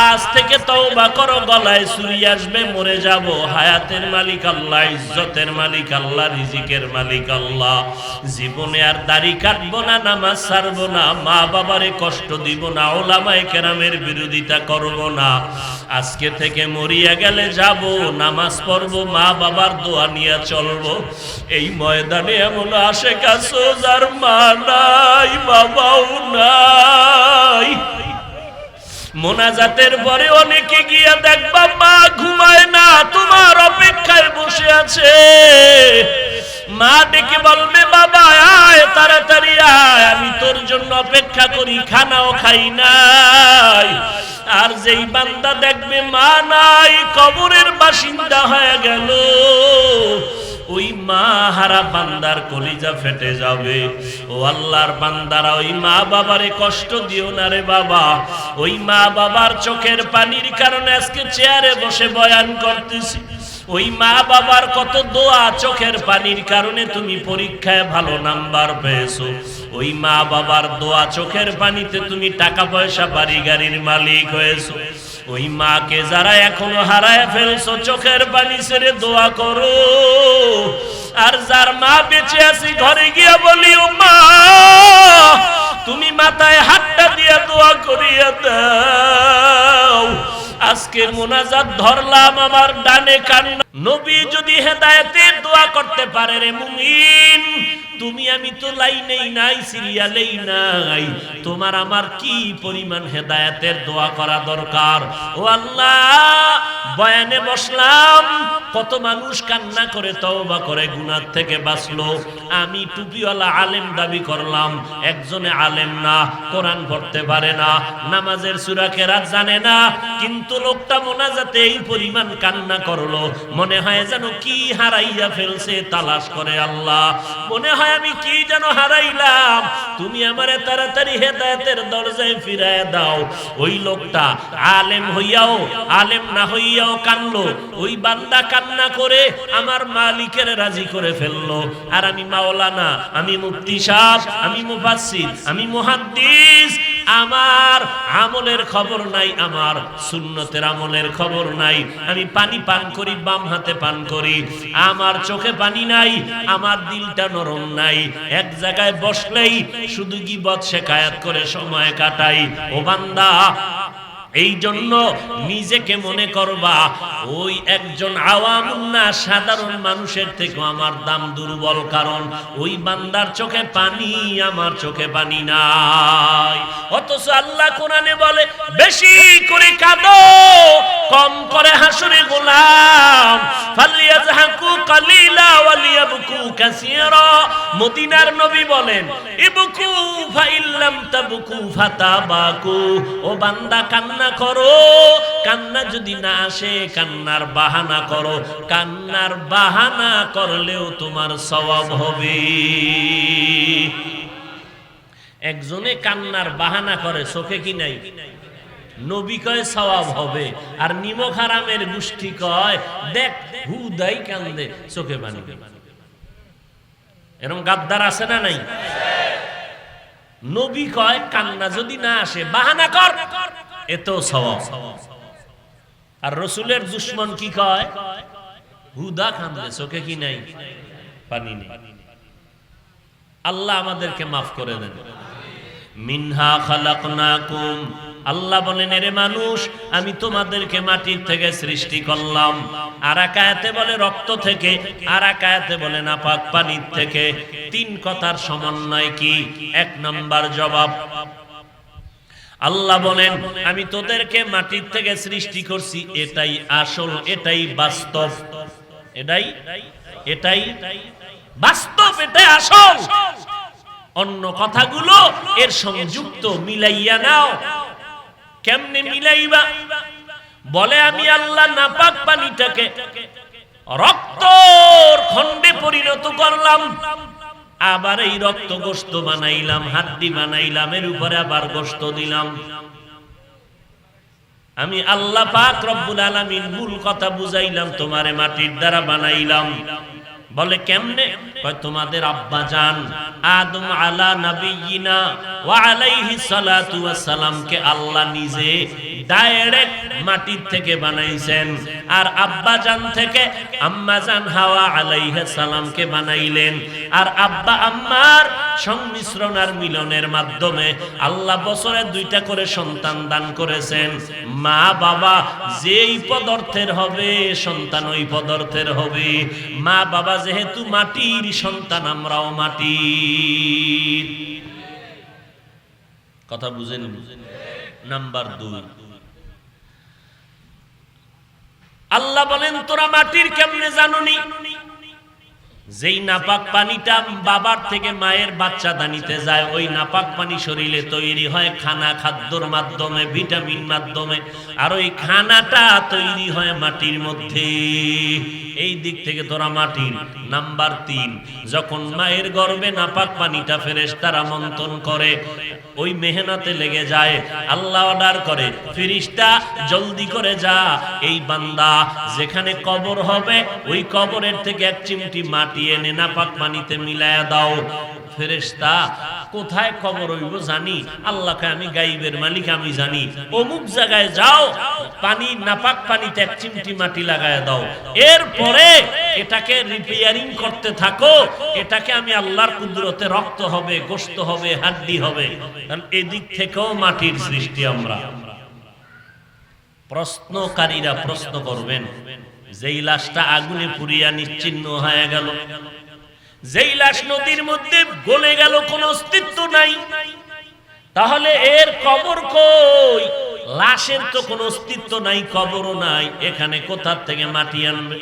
আজ থেকে তওবা করো, গলায় ছুরি আসবে, মরে যাব, হায়াতের মালিক আল্লাহ, ইজ্জতের মালিক আল্লাহ, রিজিকের মালিক আল্লাহ। জীবনে আর দাড়ি কাটবো না, নামাজ ছাড়বো না, মা বাবারে কষ্ট দিব না, ওলামায়ে কেরামের বিরোধিতা করব না। আজকে থেকে মরিয়া গেলে যাব, নামাজ পড়বো, মা বাবার দোয়া নিয়ে চলবো। এই ময়দানে এমন আশেক আছে যার মা নাই, বাবাও নাই। মোনাজাতের পরে অনেকে গিয়া দেখবা মা ঘুমায় না, তোমার অপেক্ষায় বসে আছে। মা ডেকে বলবে বাবা আয়, তাড়াতাড়ি আয়, আমি তোর জন্য অপেক্ষা করি, খানাও খাই নাই। আর যেই বান্দা দেখবে মা নাই, কবরের বাসিন্দা হয়ে গেল, ওই মা হারা বান্দার কলিজা ফেটে যাবে। ও আল্লাহর বান্দারা, ওই মা বাবারে কষ্ট দিও না রে বাবা। ওই মা বাবার চোখের পানির কারণে আজকে চেয়ারে বসে বয়ান করতেছি। ওই মা বাবার কত দোয়া, চোখের পানির কারণে তুমি পরীক্ষায় ভালো নাম্বার পেয়েছো। ওই মা বাবার দোয়া, চোখের পানিতে তুমি টাকা পয়সা, বাড়ি গাড়ির মালিক হয়েছো। ওই মাকে যারা এখনো হারায় ফেলছো, চোখের পানি ছেড়ে দোয়া করো। আর যার মা বেঁচে আছে, ঘরে গিয়া বলি ও মা, তুমি মাথায় হাতটা দিয়ে দোয়া করিয়া দাও। আজকে মোনাজাত ধরলাম, আমার ডানে কান্না। নবী যদি হেদায়েতের দোয়া করতে পারে রে মুমিন, তুমি আমি তো লাইনেই নাই, সিরিয়ালেই নাই, তোমার আমার কি পরিমাণ হেদায়েতের দোয়া করা দরকার। ও আল্লাহ, বয়ানে বসলাম, কত মানুষ কান্না করে তওবা করে গুনাহ থেকে বাঁচলো। আমি টুপিওয়ালা আলেম দাবি করলাম, একজনে আলেম না, কোরআন পড়তে পারে না, নামাজের সূরা কেরাত জানে না, কিন্তু লোকটা মোনাজাতে এই পরিমাণ কান্না করলো, মনে হয় যেন কি হারাইয়া ফেলছে, তালাশ করে আল্লাহ, মনে হয় আমি কি যেন হারাইলাম, তুমি আমারে তাড়াতাড়ি হেদায়েতের দরজায় ফিরায় দাও। ওই লোকটা আলেম হইয়াও, আলেম না হইয়াও কানলো। ওই বান্দা কান্না করে আমার মালিকের রাজি করে ফেললো। আর আমি মাওলানা, আমি মুফতি সাহেব, আমি মুফাসসির, আমি মুহাদ্দিস, আমার আমলের খবর নাই, আমার সুন্নতের আমলের খবর নাই। আমি পানি পান করি, বাম হাতে পান করি, আমার চোখে পানি নাই, আমার দিলটা নরম নাই, এক জায়গায় বসলেই শুধু গীবত শিকায়াত করে সময় কাটাই। ও বান্দা, এই জন্য নিজেকে মনে করবা ওই একজন আওয়ামুন নাস, সাধারণ মানুষের থেকে আমার দাম দুর্বল, কারণ ওই বান্দার চোখে পানি, আমার চোখে পানি নাই। অথচ আল্লাহ কোরআনে বলে বেশি করে কাঁদো, কম করে হাসরে গোলাম, ফালিয়াজহাকু কালিলা ওয়ালিয়াবকু কাসীরা। মদিনার নবী বলেন ইবকু ফাইল্লাম তাবকু ফাতাবাকু। ও বান্দা, কান্না করো, কান্না যদি না আসে কান্নার বাহানা করো, কান্নার বাহানা করলেও তোমার সওয়াব হবে। একজনে কান্নার বাহানা করে, চোখে কি নাই, নবী কয় সওয়াব হবে, আর নিমক হারামের গোষ্ঠী কয় দেখ হুদাই কান্দে, চোখে পানি। এরকম গাদ্দার আছে না নাই? নবী কয় কান্না যদি না আসে বাহানা কর, এতেও সওয়াব। আর রাসূলের দুশমন কি কয়, হুদা কান্দে, চোখে কি নাই, পানি নেই। আল্লাহ আমাদেরকে মাফ করে দেন। মিনহা খালাকনাকুম, আল্লাহ বলেন এরে মানুষ, আমি তোমাদেরকে মাটির থেকে সৃষ্টি করলাম। আর এক আয়াতে বলে রক্ত থেকে, আর এক আয়াতে বলে নাপাক পানির থেকে। তিন কথার সমন্বয় কি? এক নাম্বার জবাব, আল্লাহ বলেন আমি তোদেরকে মাটির থেকে সৃষ্টি করছি, এটাই আসল, এটাই বাস্তব, এটাই বাস্তব, এটাই আসল। অন্য কথাগুলো এর সংযুক্ত, মিলাইয়া নাও। কেমনে মিলাইবা? বলে আমি আল্লাহ নাপাক পানিটাকে রক্তর খণ্ডে পরিণত করলাম, আবার এই রক্ত গোশত বানাইলাম, হাড্ডি বানাইলাম, এর উপরে আবার গোশত দিলাম। আমি আল্লাহ পাক রব্বুল আলামিন মূল কথা বুঝাইলাম, তোমারে মাটির দ্বারা বানাইলাম। বলে কেমনে? কয় তোমাদের আব্বা জান আদম আলা নবিয়িনা ওয়া আলাইহি সালাতু ওয়াস সালামকে আল্লাহ নিজে ডাইরেক্ট মাটির থেকে বানাইছেন, আর আব্বা জান থেকে আম্মা জান হাওয়া আলাইহিস সালামকে বানাইলেন। আর আব্বা আম্মার সংমিশ্রণ আর মিলনের মাধ্যমে আল্লাহ বছরে 2টা করে সন্তান দান করেছেন। মা বাবা যেই পদার্থের হবে সন্তান ওই পদার্থের হবে। মা বাবা যেহেতু মাটির সন্তান, আমরাও মাটির। কথা বুঝেন? নাম্বার 2, আল্লাহ বলেন তোরা মাটির কেমনে জানোনি? যেই নাপাক পানিটা বাবার থেকে মায়ের বাচ্চা দানিতে যায়, ওই নাপাক পানি শরীরে তৈরি হয় খাদ্যর মাধ্যমে, ভিটামিন মাধ্যমে, আর ওই খানাটা তৈরি হয় মাটির মধ্যে। এই দিক থেকে তোরা মাটির। নাম্বার 3, যখন মায়ের গর্ভে নাপাক পানিটা ফেরেশতারা মন্থন করে, ওই মেহনতে লেগে যায়, আল্লাহ অর্ডার করে ফেরেশতা জলদি করে যা, এই বান্দা যেখানে কবর হবে ওই কবরের থেকে 1 চিমটি মাটি এনে নাপাক পানিতে মিলায়া দাও। ফেরেশতা কোথায় কবর হইব জানি, আল্লাহকে আমি গায়েবের মালিক আমি জানি, অমুক জায়গায় যাও, পানি নাপাক পানিতে 1 চিমটি মাটি লাগায়া দাও, এরপরে এটাকে রিপেয়ারিং করতে থাকো, এটাকে আমি আল্লাহর কুদরতে রক্ত হবে, গোশত হবে, হাড্ডি হবে। কারণ এদিক থেকেও মাটির সৃষ্টি আমরা। প্রশ্নকারীরা প্রশ্ন করবেন, যেই লাশটা আগুনে পুড়িয়া নিশ্চিহ্ন হয়ে গেল, যেই লাশ নদীর মধ্যে গলে গেল, কোনো অস্তিত্ব নাই, তাহলে এর কবর কই? লাশের তো কোনো অস্তিত্ব নাই, কবরও নাই, এখানে কোথা থেকে মাটি আনবে?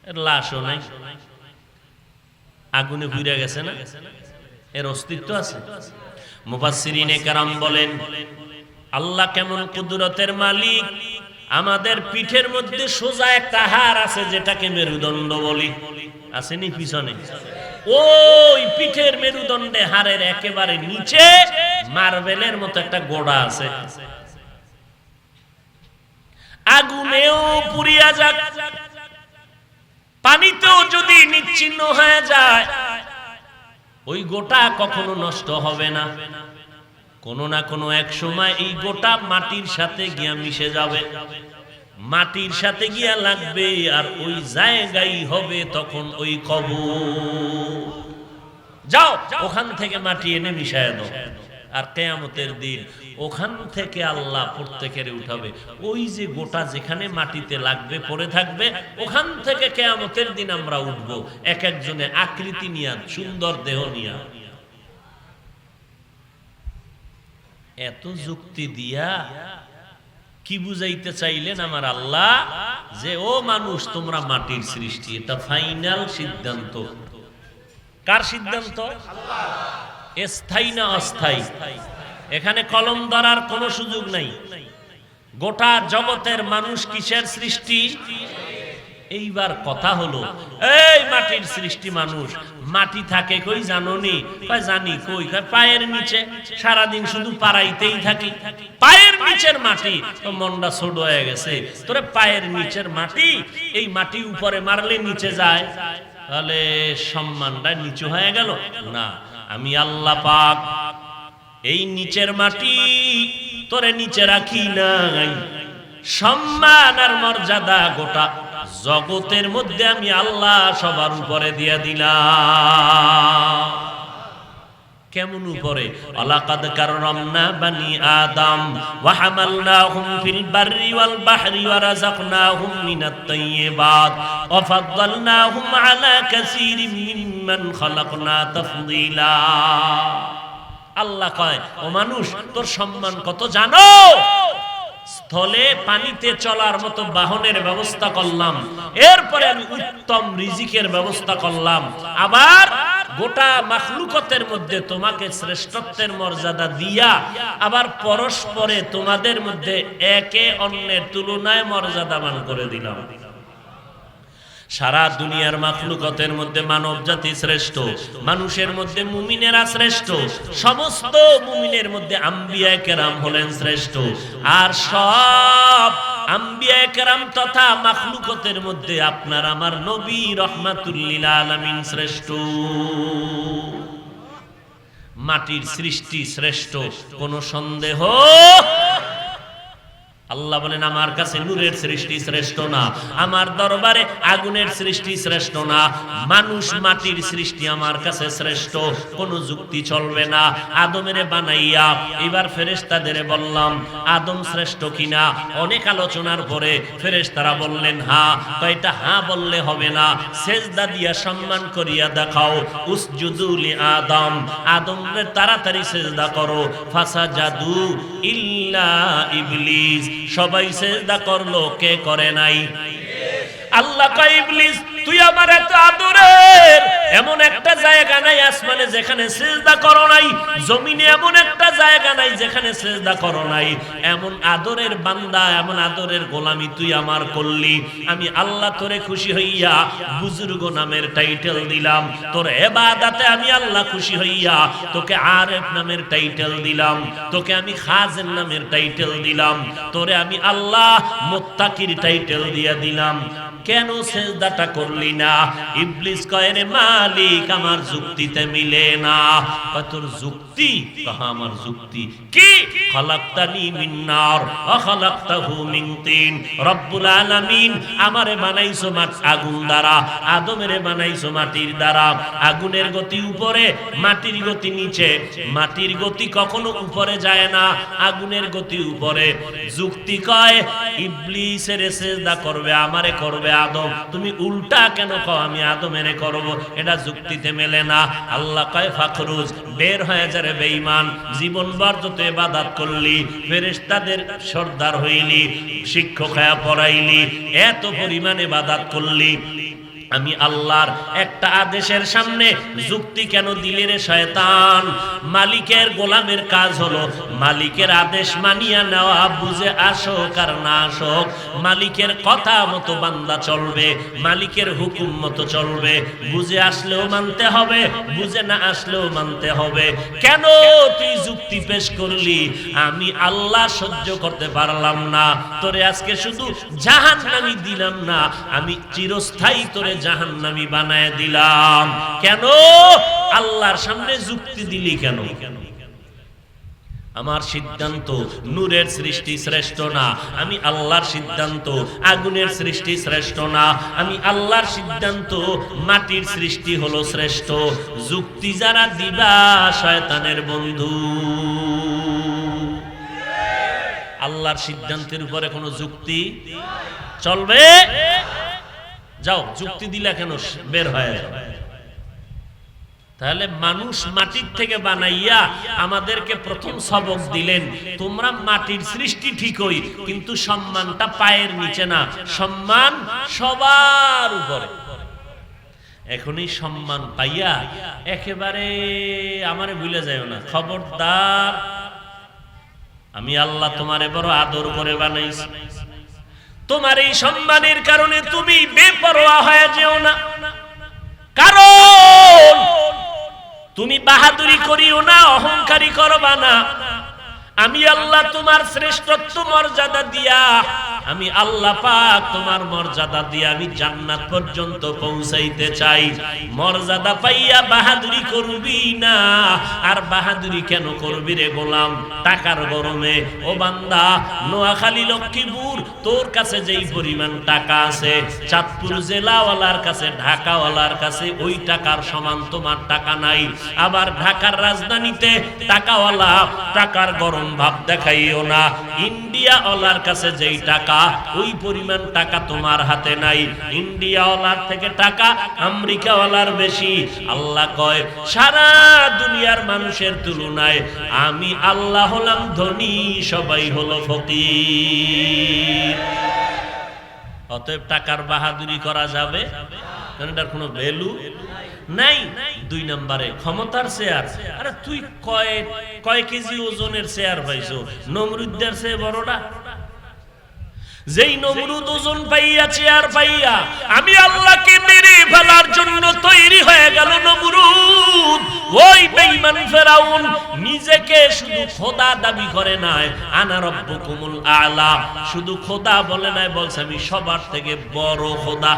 এর লাশও নাই, আগুনে পুড়ে গেছে না, এর অস্তিত্ব আছে? মুফাসসিরিনে কেরাম বলেন আল্লাহ কেমন কুদরতের মালিক। আমাদের পিঠের মধ্যে সোজা একটা হাড় আছে যেটাকে মেরুদণ্ড বলি, আসেনি পিছনে? ওই পিঠের মেরুদণ্ডে হাড়ের একেবারে নিচে মার্বেলের মতো একটা গোড়া আছে। আগুনেও পুড়িয়া যাক, পানিতেও যদি নিশ্চিহ্ন হয়ে যায়, ওই গোটা কখনো নষ্ট হবে না। কোনো না কোনো এক সময় এই গোটা মাটির সাথে গিয়া মিশে যাবে, মাটির সাথে গিয়া লাগবে, আর ওই জায়গায় হবে তখন ওই কবর। যাও ওখান থেকে মাটি এনে মিশায় দাও, আর কিয়ামতের দিন ওখান থেকে আল্লাহ প্রত্যেকের উঠাবে। ওই যে গোটা যেখানে মাটিতে লাগবে পড়ে থাকবে, ওখান থেকে কিয়ামতের দিন আমরা উঠব, এক একজনে আকৃতি নিয়া, সুন্দর দেহ নিয়া। এত যুক্তি দিয়া কি বুঝাইতে চাইলেন আমার আল্লাহ? যে ও মানুষ, তোমরা মাটির সৃষ্টি। এটা ফাইনাল সিদ্ধান্ত। কার সিদ্ধান্ত? স্থায়ী না অস্থায়ী? এখানে কলম ধরার কোনো সুযোগ নাই। গোটা জগতের মানুষ কিসের সৃষ্টি? এইবার কথা হলো, এই মাটির সৃষ্টি মানুষ, মাটি থাকে কই জানোনি? জানি। কই? পায়ের নিচে। সারাদিন শুধু পাড়াইতেই থাকি, পায়ের নিচের মাটি। তো মনটা ছোট হয়ে গেছে, তোরে পায়ের নিচের মাটি, এই মাটি উপরে মারলে নিচে যায়, তাহলে সম্মানটা নিচু হয়ে গেল না। আমি আল্লাহ পাক এই নিচের মাটি তোরে নিচে রাখি নাই, সম্মান আর মর্যাদা গোটা জগতের মধ্যে আমি আল্লাহ সবার উপরে দিয়া দিলাম। কেমন উপরে? আলাকাদ কাররামনা বানি আদম ওয়া হামালনাহুম ফিল বাররি ওয়াল বাহরি ওয়া রাযাকনাহুম মিনাত তাইয়্যিবাত ওয়া ফাদ্দালনাহুম আলা কাসীরিম মিম্মান খালাকনা তাফদীলা। আল্লাহ কয়, ও মানুষ, তোর সম্মান কত জানো? স্থলে পানিতে চলার মতো বাহনের ব্যবস্থা করলাম, এরপরে আমি উত্তম রিজিকের ব্যবস্থা করলাম, আবার গোটা মাখলুকতের মধ্যে তোমাকে শ্রেষ্ঠত্বের মর্যাদা দিয়া আবার পরস্পরে তোমাদের মধ্যে একে অন্যের তুলনায় মর্যাদাবান করে দিলাম। সারা দুনিয়ার মাখলুকতের মধ্যে মানব জাতি শ্রেষ্ঠ, মানুষের মধ্যে মুমিনেরা শ্রেষ্ঠ, সমস্ত মুমিনের মধ্যে আম্বিয়া কেরাম হলেন শ্রেষ্ঠ, আর সব আম্বিয়ায়ে কেরাম তথা মাখলুকতের মধ্যে আপনার আমার নবী রাহমাতুল লিল আলামিন শ্রেষ্ঠ। মাটির সৃষ্টি শ্রেষ্ঠ, কোনো সন্দেহ। আল্লাহ বলেন আমার কাছে নূরের সৃষ্টি শ্রেষ্ঠ না, আমার দরবারে আগুনের সৃষ্টি শ্রেষ্ঠ না, মানুষ মাটির সৃষ্টি আমার কাছে শ্রেষ্ঠ, কোনো যুক্তি চলবে না। আদমের বানাইয়া এবার ফেরেশতাদের বললাম আদম শ্রেষ্ঠ কিনা, অনেক আলোচনার পরে ফেরেশতারা বললেন হ্যাঁ। কয়টা হ্যাঁ বললে হবে না, সেজদা দিয়া সম্মান করিয়া দেখাও। উসজুদু লি আদম, আদমরে তাড়াতাড়ি সেজদা করো। ফাসাজাদু ইল্লা ইবলিস, সবাই সেজদা করলো, কে করে নাই? আল্লাহ কয় ইবলিস তুই আমার এত আদরের, এমন একটা জায়গা নাই আসমানে যেখানে সিজদা করো নাই, জমিনে এমন একটা জায়গা নাই যেখানে সিজদা করো নাই। এমন আদরের বান্দা, এমন আদরের গোলামি তুই আমার করলি। আমি আল্লাহ তোরে খুশি হইয়া বুজুর্গ নামের টাইটেল দিলাম, তোর ইবাদতে আমি আল্লাহ খুশি হইয়া তোকে আরেফ নামের টাইটেল দিলাম, তোকে আমি খাজেন নামের টাইটেল দিলাম, তোরে আমি আল্লাহ মুত্তাকির টাইটেল দিয়া দিলাম। কেন সেজদাটা করলি না? ইবলিস কয় রে মালিক আমার যুক্তিতে মিলে না। তোর যুক্তি? কহা আমার যুক্তি কি? খালাকতানি মিন নার ওয়া খালাকতাহু মিন তিন। রব্বুল আলামিন আমারে বানাইছো আগুন দ্বারা, আদমেরে বানাইছো মাটির দ্বারা। আগুনের গতি উপরে, মাটির গতি নিচে। মাটির গতি কখনো উপরে যায় না, আগুনের গতি উপরে। যুক্তি কয় ইবলিসের সেজদা করবে, আমারে করবে আদম, তুমি উল্টা কেন কও আমি আদমের করব? এটা যুক্তিতে মেলে না। আল্লাহ কয় ফাখরুজ, বের হয়ে যা রে বেঈমান, জীবনভর যত ইবাদত করলি, ফেরেশতাদের সর্দার হইলি, শিক্ষক হয়ে পড়াইলি, এত পরিমাণ ইবাদত করলি, আমি আল্লাহর একটা আদেশের সামনে যুক্তি কেন দিলে রে শয়তান? মালিকের গোলামের কাজ হলো মালিকের আদেশ মানিয়া নেওয়া, বুঝে আসুক আর না আসুক মালিকের কথা মতো বান্দা চলবে, মালিকের হুকুম মতো চলবে। বুঝে আসলেও মানতে হবে, বুঝে না আসলেও মানতে হবে। কেন তুই যুক্তি পেশ করলি? আমি আল্লাহ সহ্য করতে পারলাম না, তোরে আজকে শুধু জাহান্নামী দিলাম না, আমি চিরস্থায়ী তোরে জাহান্নামী বানায় দিলাম। কেন? আল্লাহর সামনে যুক্তি দিলি কেন? আমার সিদ্ধান্ত নূরের সৃষ্টি শ্রেষ্ঠ না, আমি আল্লাহর সিদ্ধান্ত আগুনের সৃষ্টি শ্রেষ্ঠ না, আমি আল্লাহর সিদ্ধান্ত মাটির সৃষ্টি হলো শ্রেষ্ঠ। যুক্তি যারা দিবা শয়তানের বন্ধু। আল্লাহর সিদ্ধান্তের উপরে কোনো যুক্তি চলবে? যাও, যুক্তি দিলা কেন? বের হয়ে যাও। তাহলে মানুষ মাটির থেকে বানাইয়া আমাদেরকে প্রথম সবক দিলেন, তোমরা মাটির সৃষ্টি ঠিকই, কিন্তু সম্মানটা পায়ের নিচে না, সম্মান সবার উপরে। এখনই সম্মান পাইয়া একেবারে আমারে ভুলে যাও না, খবরদার। আমি আল্লাহ তোমারে বড় আদর করে বানাইছি, তোমার এই সম্মানের কারণে তুমি বেপরোয়া হয়ে যেও না। কারণ তুমি বাহাদুরি করিও না, অহংকারী করবা না। আমি আল্লাহ তোমার শ্রেষ্ঠত্ব মর্যাদা দিয়া, আমি আল্লাহ পাক তোমার মর্যাদা দিয়া আমি জান্নাত পর্যন্ত পৌঁছাইতে চাই। মর্যাদা পাইয়া বাহাদুরি করবি না। আর বাহাদুরি কেন করবি রে গোলাম? টাকার গরমে। ও বান্দা, নোয়াখালী লক্ষ্মীপুর তোর কাছে যেই পরিমাণ টাকা আছে, চাঁদপুর জেলাওয়ালার কাছে, ঢাকাওয়ালার কাছে ওই টাকার সমান তোমার টাকা নাই। আবার ঢাকার রাজধানীতে টাকাওয়ালা, টাকার গরম ভাব দেখাইও না। ইন্ডিয়া ওয়ালার কাছে যেই টাকা, ওই পরিমাণ টাকা তোমার হাতে নাই। ইন্ডিয়া ওয়ালার থেকে টাকা আমেরিকা ওয়ালার বেশি। আল্লাহ কয় সারা দুনিয়ার মানুষের তুলনায় আমি আল্লাহ হলাম ধনী, সবাই হলো ফকির। অতএব টাকার বাহাদুরি করা যাবে, কারণ এটার কোনো ভ্যালু নাই। দুই নম্বরে ক্ষমতার শেয়ার। আরে তুই কয় কেজি ওজনের শেয়ার পাইছো? নমরুদের চেয়ে বড়টা। যেই নমরুদ ওজন পাইয়া, চেয়ার পাইয়া আমি আল্লাহকে মেরে ফেলার জন্য তৈরি হয়ে গেল নমরুদ, ওই বেঈমান বেঈমান ফেরাউন নিজেকে শুধু খোদা দাবি করে নাই, আনা রাব্বুকুমুল আ'লা, শুধু খোদা বলে নাই, বলছে আমি সবার থেকে বড় খোদা।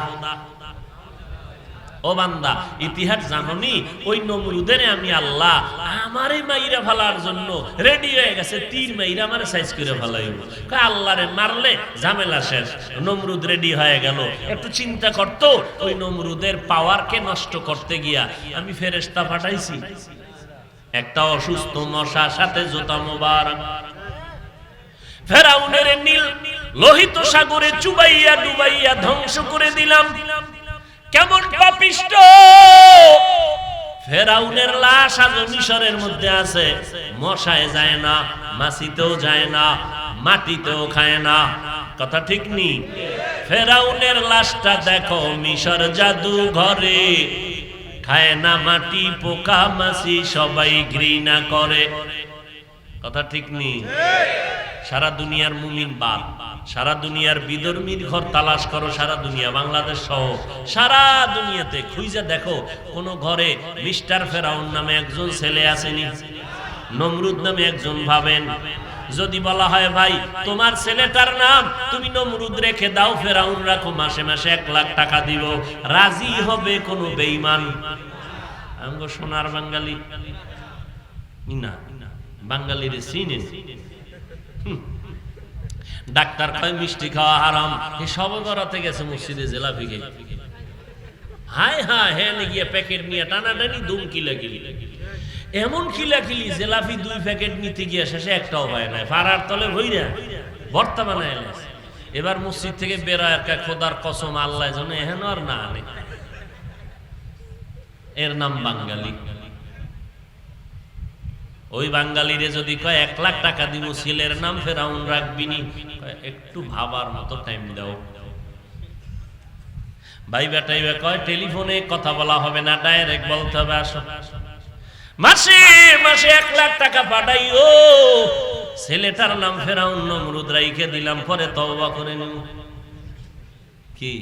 ও বান্দা, ইতিহাস জানোনি? ওই নমরুদের আমি আল্লাহ আমারে মাইরা ফেলার জন্য রেডি হয়ে গেছে, তীর মাইরা আমারে সাইজ করে ফেলাইব। আল্লাহরে মারলে ঝামেলা শেষ। নমরুদ রেডি হয়ে গেল। একটু চিন্তা করতো, ওই নমরুদের পাওয়ারকে নষ্ট করতে গিয়া আমি ফেরেশতা পাঠাইছি, একটা অসুস্থ মশা সাথে জোতা মোবারক, ফেরাউনের নীল লোহিত সাগরে চুবাইয়া ডুবাইয়া ধ্বংস করে দিলাম। কেমন পাপিষ্ট! ফেরাউনের লাশ আজ মিশরের মধ্যে আছে, মশায় যায় না, মাছিতেও যায় না, মাটিতেও খায় না। কথা ঠিক নি? ফেরাউনের লাশটা দেখো মিশর জাদু ঘরে, খায় না মাটি, পোকা মাছি সবাই ঘৃণা করে। কথা ঠিক নি? সারা দুনিয়ার মুমিন বাদ, সারা দুনিয়ার বিধর্মীর ঘর তালাশ করো, সারা দুনিয়া, বাংলাদেশ সহ সারা দুনিয়াতে খুঁজে দেখো, কোন ঘরে মিস্টার ফেরাউন নামে একজন ছেলে আসেনি, নমরুদ নামে একজন ভাবেন। যদি বলা হয় ভাই তোমার ছেলেটার নাম তুমি নমরুদ রেখে দাও, ফেরাউন রাখো, মাসে মাসে 1 লাখ টাকা দিব, রাজি হবে কোন বেঈমান? আমগো সোনার বাঙালি না, বাঙালির চিনেন? ডাক্তার কয় মিষ্টি খাওয়া হারাম, এই সবে বরাতে গেছে মসজিদে জিলাপি খেয়ে, হায় হায় হ্যাঁ গিয়ে প্যাকেট নিয়ে টানাটানি দুম কিলাকিলি, এমন কিলাকিলি জিলাপি 2 প্যাকেট নিতে গিয়ে শেষে একটাও পায় না, পাড়ার তলে ভইরা ভর্তা বানায় এলাছে। এবার মসজিদ থেকে বেরোয় একটা খোদার কসম আল্লাহ যেন এহেন আর না আনে, এর নাম বাঙালি। ওই বাঙালিরে যদি কয় 1 লাখ টাকা দিব, ছেলের নাম ফেরাউন রাখবিনি, একটু ভাবার মতো টাইম দাও। ভাই বেটাই কয় টেলিফোনে কথা বলা হবে না, ডাইরেক্ট বলতে হবে আসো, মাসে মাসে 1 লাখ টাকা পাঠাইও, ছেলেটার নাম ফেরাউন নমরুদ রাইখে দিলাম, পরে তওবা করে নিও। কি